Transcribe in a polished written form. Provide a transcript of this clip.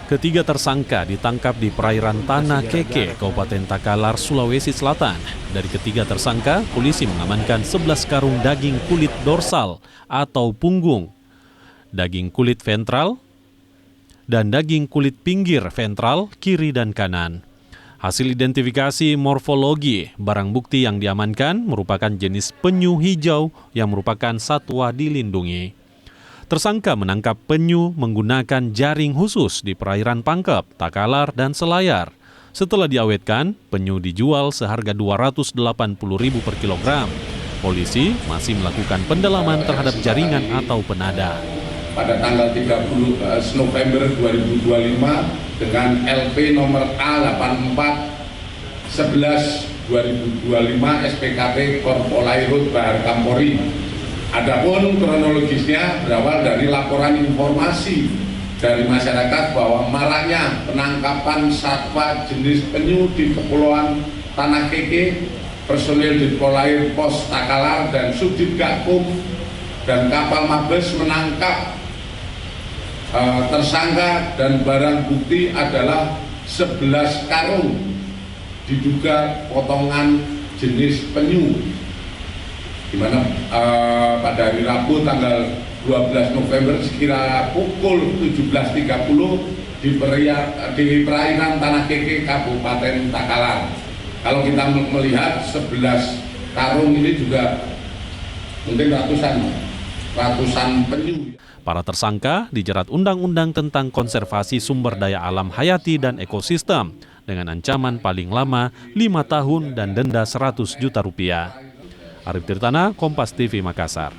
Ketiga tersangka ditangkap di perairan Tanah Keke, Kabupaten Takalar, Sulawesi Selatan. Dari ketiga tersangka, polisi mengamankan 11 karung daging kulit dorsal atau punggung, daging kulit ventral, dan daging kulit pinggir ventral, kiri dan kanan. Hasil identifikasi morfologi, barang bukti yang diamankan merupakan jenis penyu hijau yang merupakan satwa dilindungi. Tersangka menangkap penyu menggunakan jaring khusus di perairan Pangkep, Takalar, dan Selayar. Setelah diawetkan, penyu dijual seharga Rp280.000 per kilogram. Polisi masih melakukan pendalaman terhadap jaringan atau penada. Pada tanggal 30 November 2025 dengan LP nomor A8411/2025 SPKP Korpolairut Bahar Kampori. Adapun kronologisnya berawal dari laporan informasi dari masyarakat bahwa maraknya penangkapan satwa jenis penyu di Kepulauan Tanah Keke. Personil di Polair Pos Takalar dan Subdit Gakum dan kapal Mabes menangkap tersangka dan barang bukti adalah 11 karung diduga potongan jenis penyu, di mana pada hari Rabu tanggal 12 November sekira pukul 17.30 di perairan Tanah Keke, Kabupaten Takalar. Kalau kita melihat 11 karung ini juga mungkin ratusan penyu. Para tersangka dijerat Undang-Undang tentang Konservasi Sumber Daya Alam Hayati dan Ekosistem dengan ancaman paling lama 5 tahun dan denda Rp100 juta. Arif Tirtana, Kompas TV, Makassar.